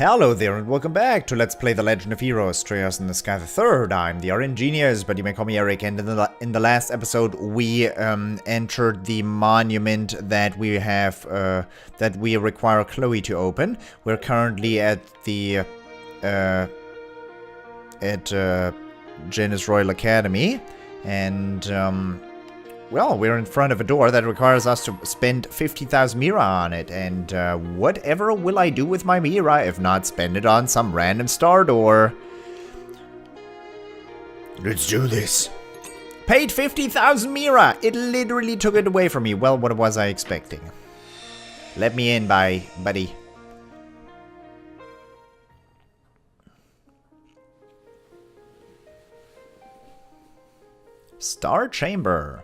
Hello there and welcome back to Let's Play The Legend of Heroes, Trails in the Sky the Third. I'm the RNGenius, but you may call me Eric, and in the last episode we entered the monument that we have, that we require Chloe to open. We're currently at the, Janus Royal Academy, and, well, we're in front of a door that requires us to spend 50,000 Mira on it, and whatever will I do with my Mira if not spend it on some random star door? Let's do this. Paid 50,000 Mira! It literally took it away from me. Well, what was I expecting? Let me in, buddy. Star Chamber.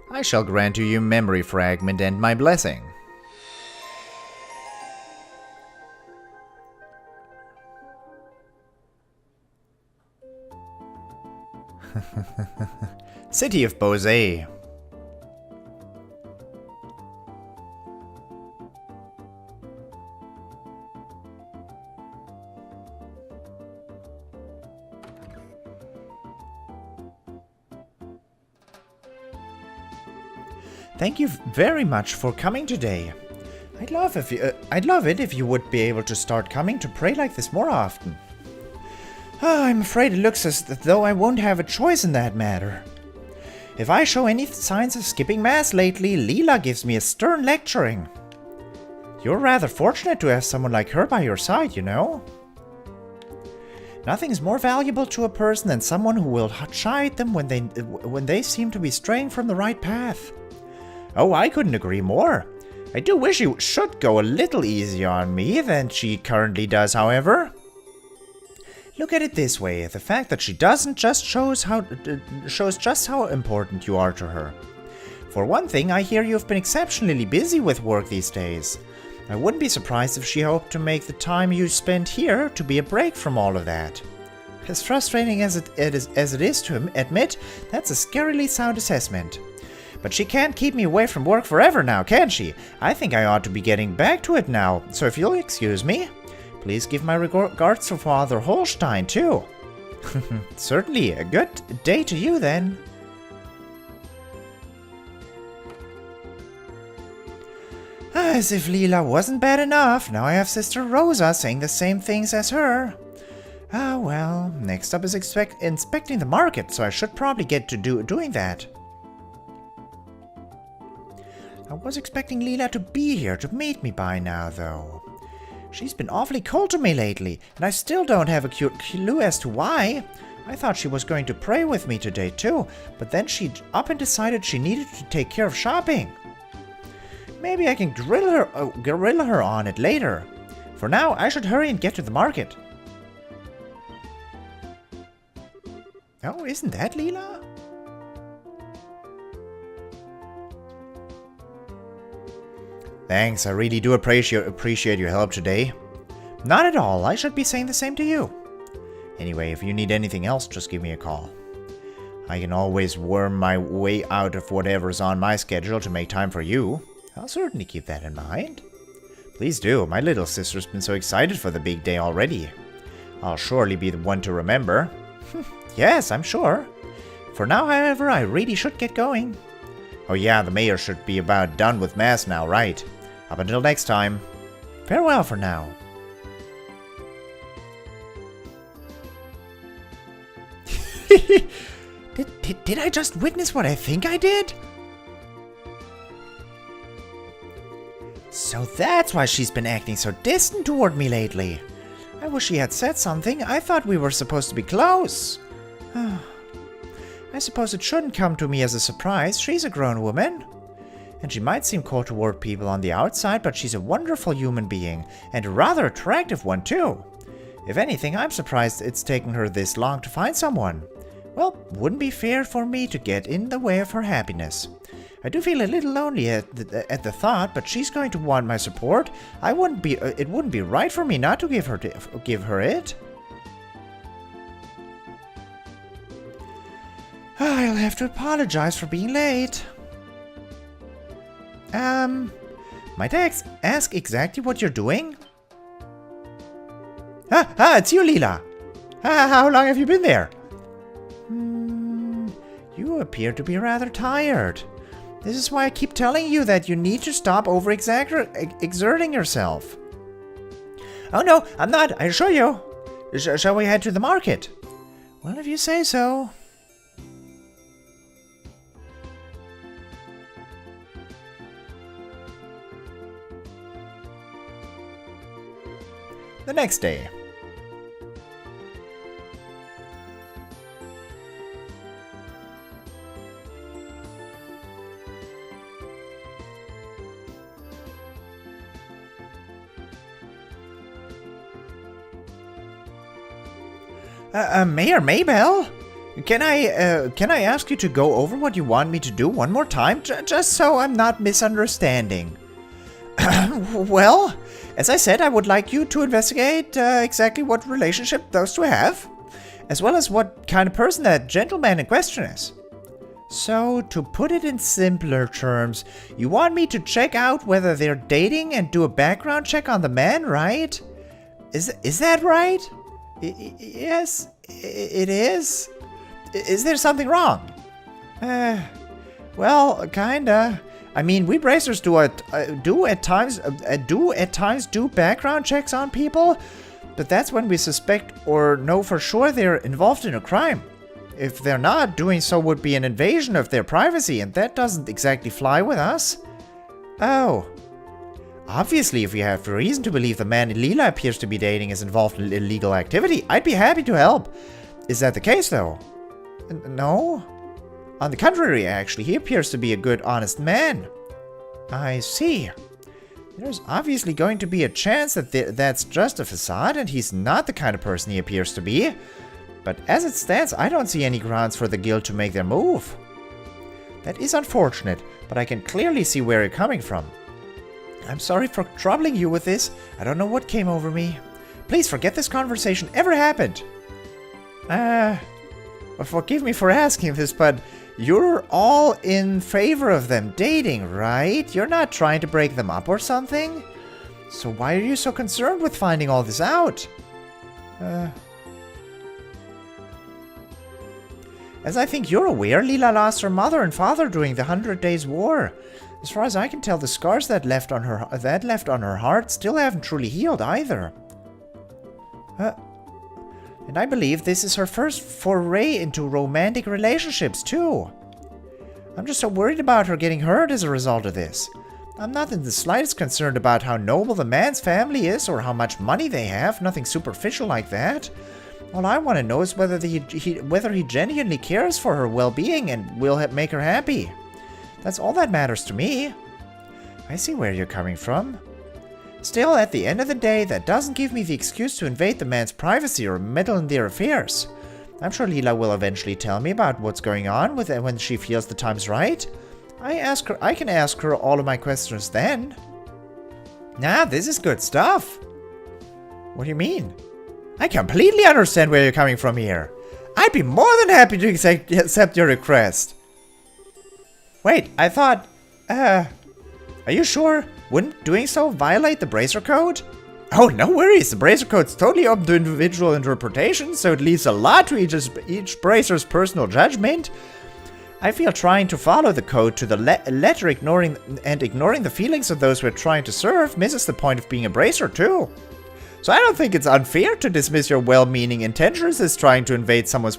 I shall grant you your memory fragment and my blessing. City of Bose. Thank you very much for coming today. I'd love it if you would be able to start coming to pray like this more often. I'm afraid it looks as though I won't have a choice in that matter. If I show any signs of skipping mass lately, Leela gives me a stern lecturing. You're rather fortunate to have someone like her by your side, you know. Nothing is more valuable to a person than someone who will chide them when they seem to be straying from the right path. Oh, I couldn't agree more. I do wish you should go a little easier on me than she currently does, however. Look at it this way, the fact that she doesn't just shows just how important you are to her. For one thing, I hear you've been exceptionally busy with work these days. I wouldn't be surprised if she hoped to make the time you spend here to be a break from all of that. As frustrating as it is to admit, that's a scarily sound assessment. But she can't keep me away from work forever now, can she? I think I ought to be getting back to it now, so if you'll excuse me, please give my regards to Father Holstein, too. Certainly, a good day to you, then. As if Leela wasn't bad enough, now I have Sister Rosa saying the same things as her. Ah, well, next up is inspecting the market, so I should probably get to doing that. I was expecting Leela to be here to meet me by now, though. She's been awfully cold to me lately, and I still don't have a clue as to why. I thought she was going to pray with me today, too, but then she up and decided she needed to take care of shopping. Maybe I can grill her on it later. For now, I should hurry and get to the market. Oh, isn't that Leela? Thanks, I really do appreciate your help today. Not at all, I should be saying the same to you. Anyway, if you need anything else, just give me a call. I can always worm my way out of whatever's on my schedule to make time for you. I'll certainly keep that in mind. Please do, my little sister's been so excited for the big day already. I'll surely be the one to remember. Yes, I'm sure. For now, however, I really should get going. Oh yeah, the mayor should be about done with mass now, right? Up until next time. Farewell for now. Did I just witness what I think I did? So that's why she's been acting so distant toward me lately. I wish she had said something. I thought we were supposed to be close. I suppose it shouldn't come to me as a surprise. She's a grown woman. And she might seem cold toward people on the outside, but she's a wonderful human being, and a rather attractive one, too. If anything, I'm surprised it's taken her this long to find someone. Well, wouldn't be fair for me to get in the way of her happiness. I do feel a little lonely at the thought, but she's going to want my support. It wouldn't be right for me not to give her it. I'll have to apologize for being late. Might I ask exactly what you're doing? It's you, Leela. How long have you been there? You appear to be rather tired. This is why I keep telling you that you need to stop exerting yourself. Oh no, I'm not, I assure you. Shall we head to the market? Well, if you say so. The next day. Mayor Maybell? Can I ask you to go over what you want me to do one more time? Just so I'm not misunderstanding. Well, as I said, I would like you to investigate exactly what relationship those two have, as well as what kind of person that gentleman in question is. So, to put it in simpler terms, you want me to check out whether they're dating and do a background check on the man, right? Is that right? Yes, it is. Is there something wrong? Well, kinda. I mean, we bracers do at times do background checks on people, but that's when we suspect or know for sure they're involved in a crime. If they're not, doing so would be an invasion of their privacy, and that doesn't exactly fly with us. Oh. Obviously, if you have reason to believe the man Leela appears to be dating is involved in illegal activity, I'd be happy to help. Is that the case, though? No? On the contrary, actually, he appears to be a good, honest man. I see. There's obviously going to be a chance that that's just a facade and he's not the kind of person he appears to be. But as it stands, I don't see any grounds for the guild to make their move. That is unfortunate, but I can clearly see where you're coming from. I'm sorry for troubling you with this. I don't know what came over me. Please forget this conversation ever happened. Well, forgive me for asking this, but you're all in favor of them dating, right? You're not trying to break them up or something? So why are you so concerned with finding all this out? As I think you're aware, Leela lost her mother and father during the 100 Days War. As far as I can tell, the scars that left on her heart still haven't truly healed either. And I believe this is her first foray into romantic relationships, too. I'm just so worried about her getting hurt as a result of this. I'm not in the slightest concerned about how noble the man's family is or how much money they have, nothing superficial like that. All I want to know is whether he genuinely cares for her well-being and will make her happy. That's all that matters to me. I see where you're coming from. Still, at the end of the day, that doesn't give me the excuse to invade the man's privacy or meddle in their affairs. I'm sure Leela will eventually tell me about what's going on with it when she feels the time's right. I can ask her all of my questions then. Nah, this is good stuff. What do you mean? I completely understand where you're coming from here. I'd be more than happy to accept your request. Wait, I thought... Are you sure? Wouldn't doing so violate the Bracer Code? Oh, no worries. The Bracer Code's totally open to individual interpretation, so it leaves a lot to each Bracer's personal judgment. I feel trying to follow the code to the letter, ignoring the feelings of those we're trying to serve misses the point of being a Bracer, too. So I don't think it's unfair to dismiss your well-meaning intentions as trying to invade someone's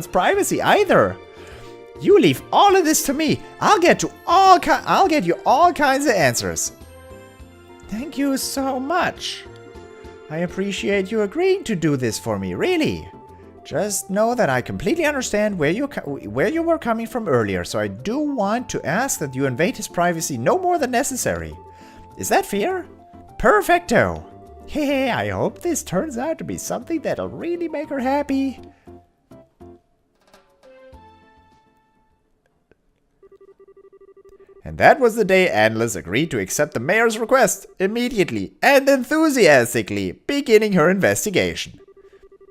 privacy either. You leave all of this to me. I'll get you all kinds of answers. Thank you so much. I appreciate you agreeing to do this for me, really. Just know that I completely understand where you were coming from earlier, so I do want to ask that you invade his privacy no more than necessary. Is that fair? Perfecto. Hey, I hope this turns out to be something that'll really make her happy. And that was the day Analyst agreed to accept the mayor's request immediately and enthusiastically, beginning her investigation.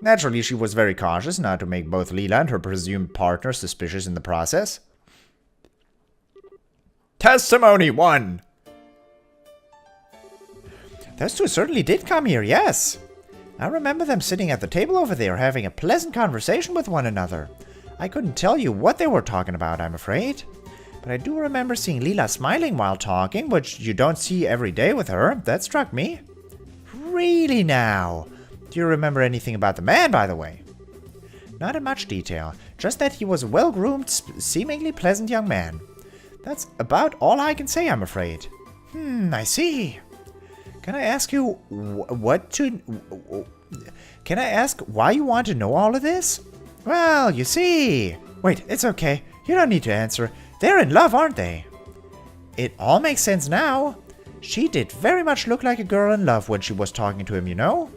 Naturally, she was very cautious not to make both Leela and her presumed partner suspicious in the process. Testimony 1. Those two certainly did come here, yes. I remember them sitting at the table over there having a pleasant conversation with one another. I couldn't tell you what they were talking about, I'm afraid. But I do remember seeing Leela smiling while talking, which you don't see every day with her. That struck me. Really now? Do you remember anything about the man, by the way? Not in much detail, just that he was a well-groomed, seemingly pleasant young man. That's about all I can say, I'm afraid. I see. Can I ask you Can I ask why you want to know all of this? Well, you see... Wait, it's okay. You don't need to answer. They're in love, aren't they? It all makes sense now. She did very much look like a girl in love when she was talking to him, you know?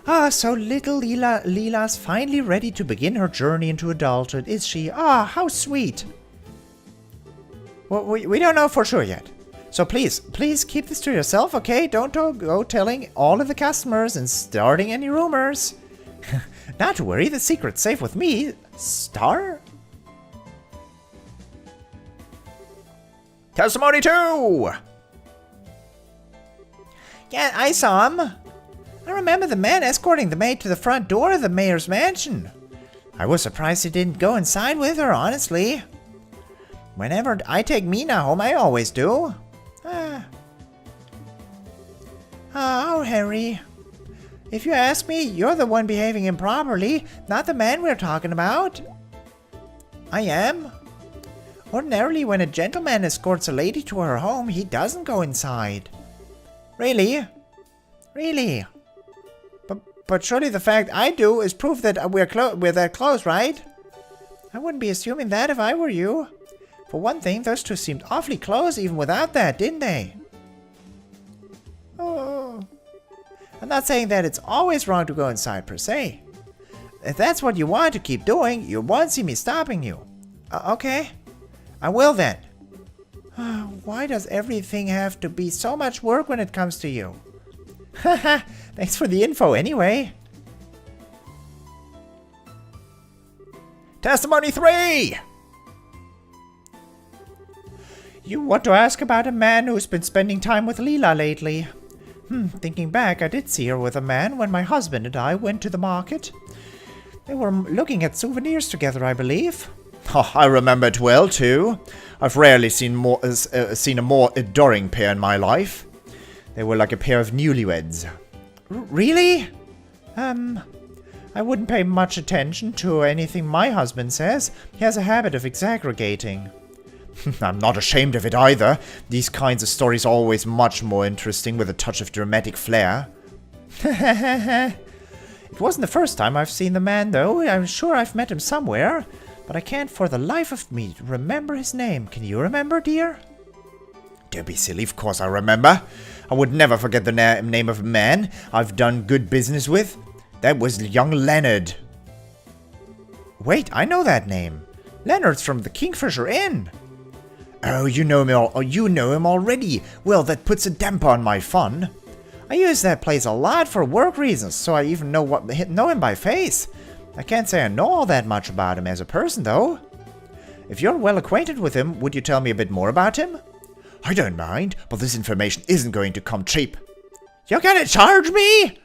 Ah, so little Leela's finally ready to begin her journey into adulthood, is she? Ah, how sweet. Well, we don't know for sure yet. So please keep this to yourself, okay? Don't go telling all of the customers and starting any rumors. Not to worry, the secret's safe with me, Star. Testimony 2! Yeah, I saw him. I remember the man escorting the maid to the front door of the mayor's mansion. I was surprised he didn't go inside with her, honestly. Whenever I take Mina home, I always do. Oh, Harry. If you ask me, you're the one behaving improperly, not the man we're talking about. I am. Ordinarily, when a gentleman escorts a lady to her home, he doesn't go inside. Really? Really? But surely the fact I do is proof that we're that close, right? I wouldn't be assuming that if I were you. For one thing, those two seemed awfully close even without that, didn't they? Oh. I'm not saying that it's always wrong to go inside per se. If that's what you want to keep doing, you won't see me stopping you. Okay. I will then. Why does everything have to be so much work when it comes to you? Haha, thanks for the info anyway. Testimony 3! You want to ask about a man who's been spending time with Leela lately. Thinking back, I did see her with a man when my husband and I went to the market. They were looking at souvenirs together, I believe. Oh, I remember it well, too. I've rarely seen a more adoring pair in my life. They were like a pair of newlyweds. Really? I wouldn't pay much attention to anything my husband says. He has a habit of exaggerating. I'm not ashamed of it either. These kinds of stories are always much more interesting with a touch of dramatic flair. It wasn't the first time I've seen the man, though. I'm sure I've met him somewhere. But I can't for the life of me remember his name. Can you remember, dear? Don't be silly, of course I remember. I would never forget the name of a man I've done good business with. That was young Leonard. Wait, I know that name. Leonard's from the Kingfisher Inn. Oh, you know him already. Well, that puts a damper on my fun. I use that place a lot for work reasons, so I even know him by face. I can't say I know all that much about him as a person, though. If you're well acquainted with him, would you tell me a bit more about him? I don't mind, but this information isn't going to come cheap. You're gonna charge me?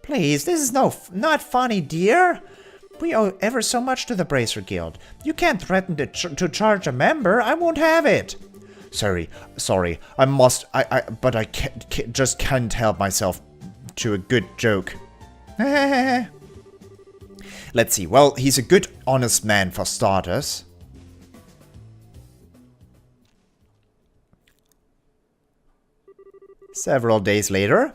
Please, this is not funny, dear. We owe ever so much to the Bracer Guild. You can't threaten to charge a member. I won't have it. Sorry. I must. But I just can't help myself to a good joke. Let's see. Well, he's a good, honest man for starters. Several days later.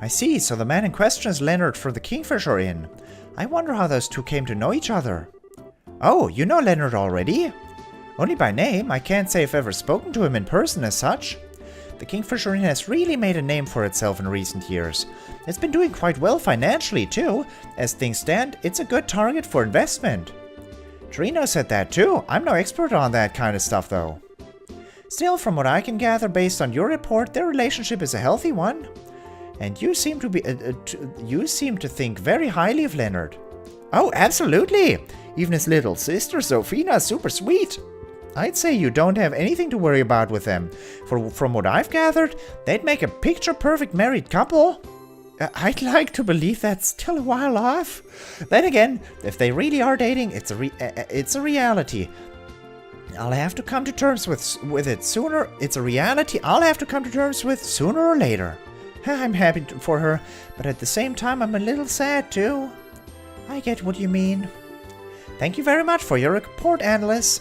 I see, so the man in question is Leonard from the Kingfisher Inn. I wonder how those two came to know each other. Oh, you know Leonard already? Only by name. I can't say I've ever spoken to him in person as such. The Kingfisher Inn has really made a name for itself in recent years. It's been doing quite well financially too. As things stand, it's a good target for investment. Trino said that too. I'm no expert on that kind of stuff though. Still, from what I can gather based on your report, their relationship is a healthy one. And you seem to think very highly of Leonard. Oh, absolutely! Even his little sister, Sophina, is super sweet. I'd say you don't have anything to worry about with them. From what I've gathered, they'd make a picture-perfect married couple. I'd like to believe that's still a while off. Then again, if they really are dating, it's a reality. I'll have to come to terms with it sooner. It's a reality I'll have to come to terms with sooner or later. I'm happy for her, but at the same time, I'm a little sad too. I get what you mean. Thank you very much for your report, Annalise.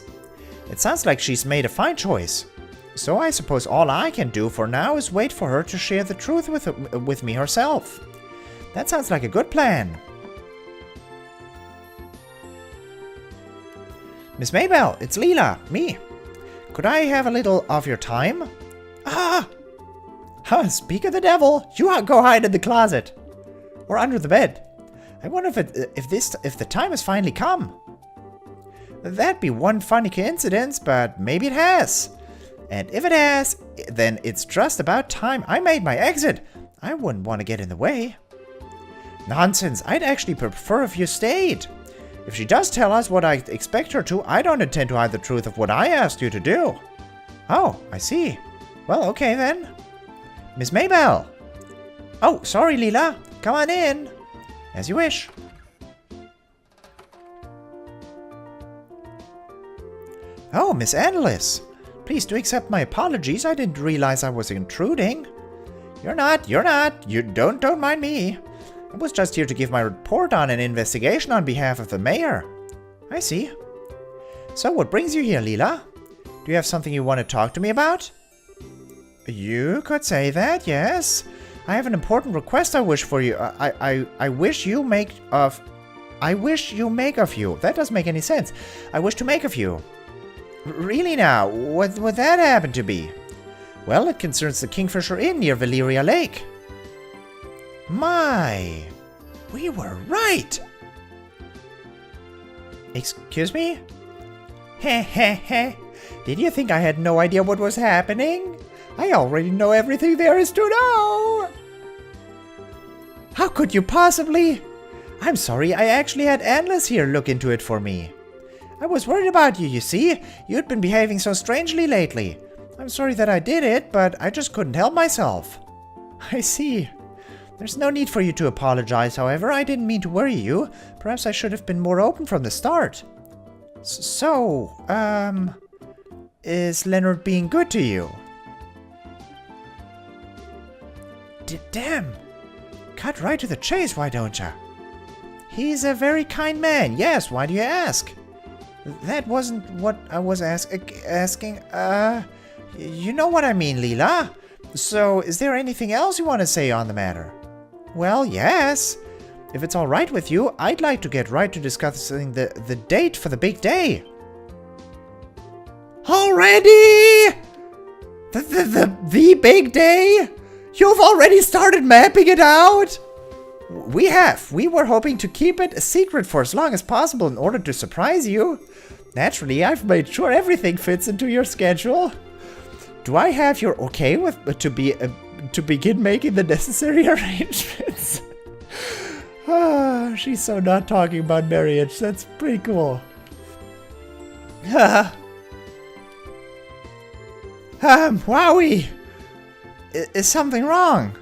It sounds like she's made a fine choice. So I suppose all I can do for now is wait for her to share the truth with me herself. That sounds like a good plan. Miss Maybell, it's Leela, me. Could I have a little of your time? Speak of the devil, you go hide in the closet. Or under the bed. I wonder if the time has finally come. That'd be one funny coincidence, but maybe it has. And if it has, then it's just about time I made my exit. I wouldn't want to get in the way. Nonsense, I'd actually prefer if you stayed. If she does tell us what I expect her to, I don't intend to hide the truth of what I asked you to do. Oh, I see. Well, okay then. Miss Maybell. Oh, sorry, Leela. Come on in. As you wish. Oh, Miss Annalise. Please do accept my apologies. I didn't realize I was intruding. You're not. You don't mind me. I was just here to give my report on an investigation on behalf of the mayor. I see. So what brings you here, Leela? Do you have something you want to talk to me about? You could say that, yes. I have an important request I wish for you. I wish you make of you. That doesn't make any sense. I wish to make of you. Really now? What would that happen to be? Well, it concerns the Kingfisher Inn near Valeria Lake. My, we were right. Excuse me? Heh. Did you think I had no idea what was happening? I already know everything there is to know. How could you possibly? I'm sorry, I actually had Annalise here look into it for me. I was worried about you, you see. You'd been behaving so strangely lately. I'm sorry that I did it, but I just couldn't help myself. I see. There's no need for you to apologize, however. I didn't mean to worry you. Perhaps I should have been more open from the start. Is Leonard being good to you? Damn. Cut right to the chase, why don't ya? He's a very kind man, yes, why do you ask? That wasn't what I was asking. You know what I mean, Leela. So, is there anything else you want to say on the matter? Well, yes. If it's alright with you, I'd like to get right to discussing the date for the big day. Already? The big day? You've already started mapping it out? We have. We were hoping to keep it a secret for as long as possible in order to surprise you. Naturally, I've made sure everything fits into your schedule. Do I have your okay with to begin making the necessary arrangements? She's so not talking about marriage. That's pretty cool. Wowie! Is something wrong?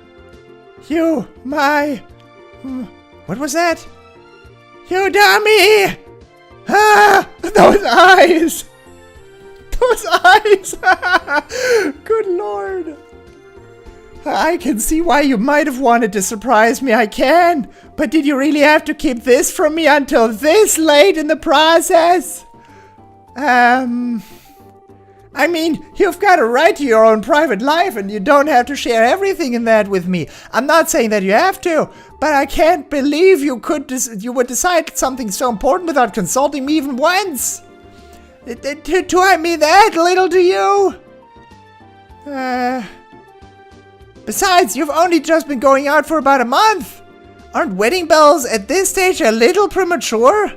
What was that? You dummy! Those eyes! Those eyes! Good lord. I can see why you might have wanted to surprise me, I can. But did you really have to keep this from me until this late in the process? I mean, you've got a right to your own private life and you don't have to share everything in that with me. I'm not saying that you have to, but I can't believe you would decide something so important without consulting me even once. Do I mean that little to you? Besides, you've only just been going out for about a month. Aren't wedding bells at this stage a little premature?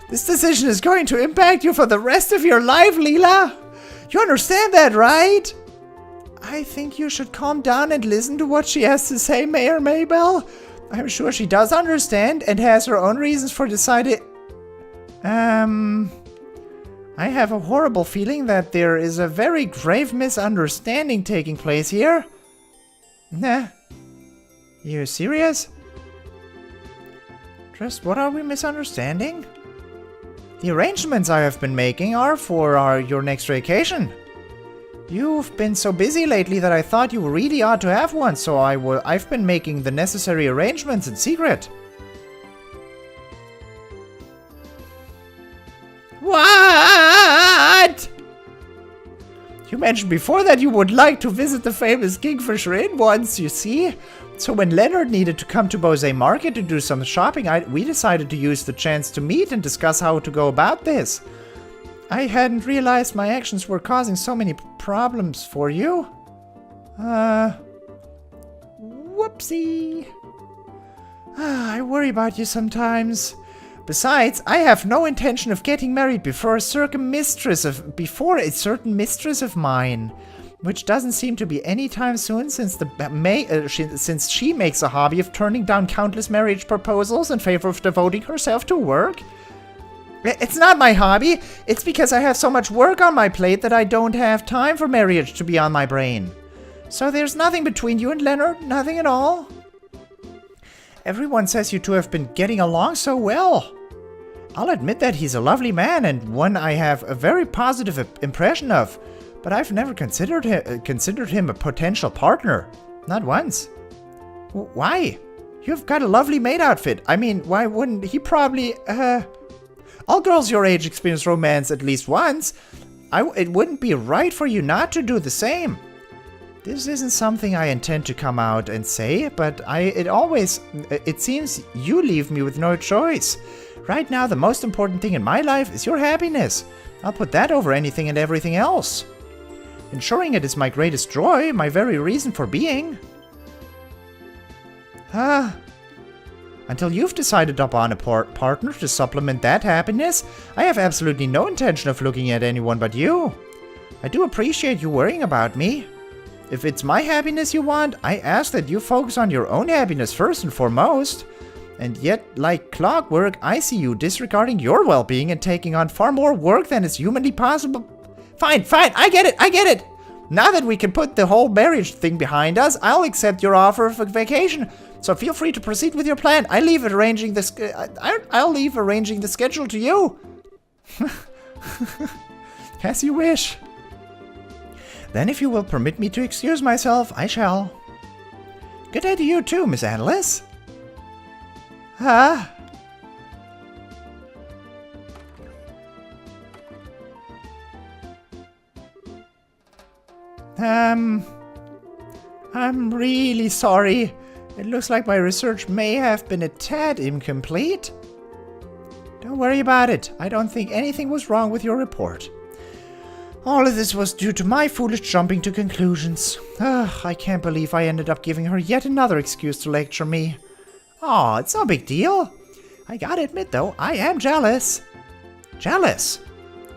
This decision is going to impact you for the rest of your life, Leela. You understand that, right? I think you should calm down and listen to what she has to say, Mayor Maybell. I'm sure she does understand and has her own reasons for deciding... I have a horrible feeling that there is a very grave misunderstanding taking place here. Nah. You serious? Just what are we misunderstanding? The arrangements I have been making are for your next vacation. You've been so busy lately that I thought you really ought to have one, so I've been making the necessary arrangements in secret. What? You mentioned before that you would like to visit the famous Kingfisher Inn once, you see? So when Leonard needed to come to Bose Market to do some shopping, we decided to use the chance to meet and discuss how to go about this. I hadn't realized my actions were causing so many problems for you. Whoopsie. I worry about you sometimes. Besides, I have no intention of getting married before a certain mistress of mine, which doesn't seem to be any time soon since since she makes a hobby of turning down countless marriage proposals in favor of devoting herself to work. It's not my hobby. It's because I have so much work on my plate that I don't have time for marriage to be on my brain. So there's nothing between you and Leonard, nothing at all. Everyone says you two have been getting along so well. I'll admit that he's a lovely man and one I have a very positive impression of, but I've never considered him a potential partner. Not once. Why? You've got a lovely maid outfit. I mean, why wouldn't he probably, all girls your age experience romance at least once. It wouldn't be right for you not to do the same. This isn't something I intend to come out and say, but it seems you leave me with no choice. Right now, the most important thing in my life is your happiness. I'll put that over anything and everything else. Ensuring it is my greatest joy, my very reason for being. Until you've decided upon a partner to supplement that happiness, I have absolutely no intention of looking at anyone but you. I do appreciate you worrying about me. If it's my happiness you want, I ask that you focus on your own happiness first and foremost. And yet, like clockwork, I see you disregarding your well-being and taking on far more work than is humanly possible. Fine, I get it. Now that we can put the whole marriage thing behind us, I'll accept your offer of a vacation. So feel free to proceed with your plan. I'll leave arranging the schedule to you. As you wish. Then if you will permit me to excuse myself, I shall. Good day to you too, Miss Annalise. Oh, I'm really sorry. It looks like my research may have been a tad incomplete. Don't worry about it. I don't think anything was wrong with your report. All of this was due to my foolish jumping to conclusions. I can't believe I ended up giving her yet another excuse to lecture me. Aw, it's no big deal. I gotta admit though, I am jealous. Jealous?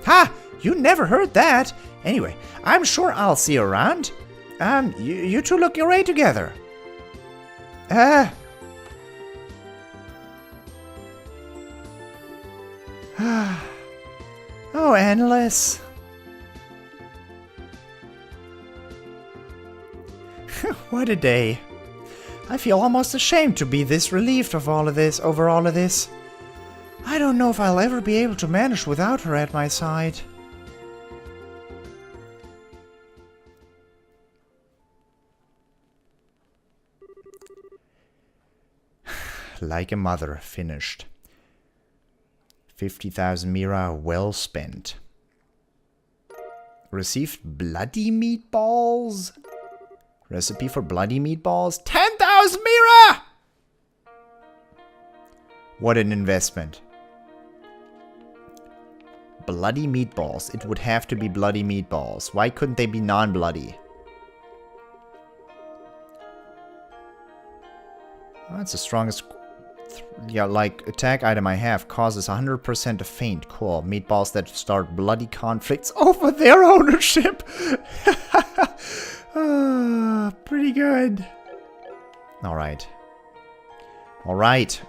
Ha! You never heard that. Anyway, I'm sure I'll see you around. You two look great together. Oh, Annalise. What a day. I feel almost ashamed to be this relieved of over all of this. I don't know if I'll ever be able to manage without her at my side. Like a mother, finished. 50,000 Mira well spent. Received bloody meatballs. Recipe for bloody meatballs. 10,000 Mira! What an investment. Bloody meatballs. It would have to be bloody meatballs. Why couldn't they be non-bloody? That's the strongest yeah, like, attack item I have causes 100% to faint. Cool. Meatballs that start bloody conflicts over their ownership. Pretty good. Alright. Alright.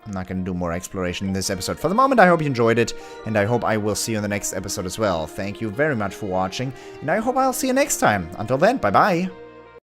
I'm not going to do more exploration in this episode. For the moment, I hope you enjoyed it, and I hope I will see you in the next episode as well. Thank you very much for watching, and I hope I'll see you next time. Until then, bye-bye.